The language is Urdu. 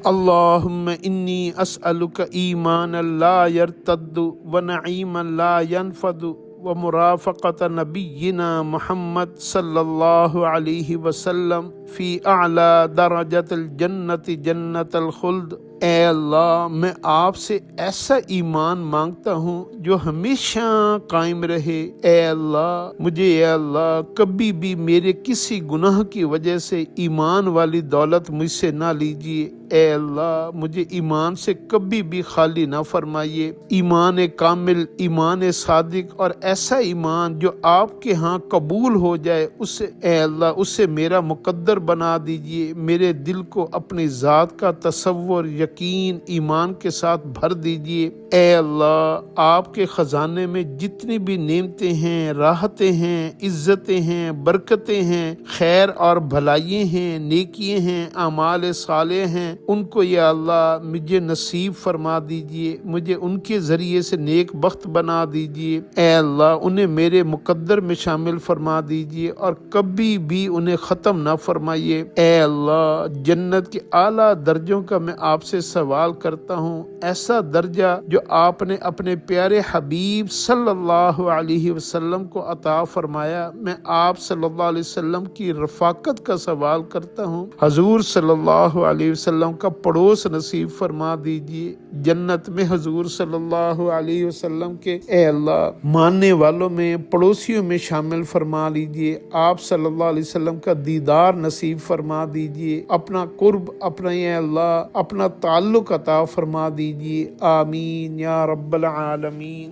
اللہم انی اسألک ایمانا لا یرتد ونعیما لا ینفد ومرافقت نبینا محمد صلی اللہ علیہ وسلم فی اعلی درجت الجنت جنت الخلد۔ اے اللہ، میں آپ سے ایسا ایمان مانگتا ہوں جو ہمیشہ قائم رہے۔ اے اللہ، مجھے اے اللہ کبھی بھی میرے کسی گناہ کی وجہ سے ایمان والی دولت مجھ سے نہ لیجیے۔ اے اللہ، مجھے ایمان سے کبھی بھی خالی نہ فرمائیے۔ ایمان کامل، ایمان صادق اور ایسا ایمان جو آپ کے ہاں قبول ہو جائے، اسے اے اللہ اسے میرا مقدر بنا دیجیے۔ میرے دل کو اپنی ذات کا تصور، یقین، ایمان کے ساتھ بھر دیجیے۔ اے اللہ، آپ کے خزانے میں جتنی بھی نعمتیں ہیں، راحتیں ہیں، عزتیں ہیں، برکتیں ہیں، خیر اور بھلائیاں ہیں، نیکیاں ہیں، اعمال صالح ہیں، ان کو یا اللہ مجھے نصیب فرما دیجیے۔ مجھے ان کے ذریعے سے نیک بخت بنا دیجیے۔ اے اللہ، انہیں میرے مقدر میں شامل فرما دیجیے اور کبھی بھی انہیں ختم نہ فرمائیے۔ اے اللہ، جنت کے اعلیٰ درجوں کا میں آپ سے سوال کرتا ہوں، ایسا درجہ جو آپ نے اپنے پیارے حبیب صلی اللہ علیہ وسلم کو عطا فرمایا۔ میں آپ صلی اللہ علیہ وسلم کی رفاقت کا سوال کرتا ہوں، حضور صلی اللہ علیہ وسلم کا پڑوس نصیب فرما دیجیے۔ جنت میں حضور صلی اللہ علیہ وسلم کے اے اللہ ماننے والوں میں، پڑوسیوں میں شامل فرما لیجیے۔ آپ صلی اللہ علیہ وسلم کا دیدار نصیب فرما دیجیے۔ اپنا قرب، اپنا اے اللہ اپنا تعلق عطا فرما دیجیے۔ آمین یا رب العالمین۔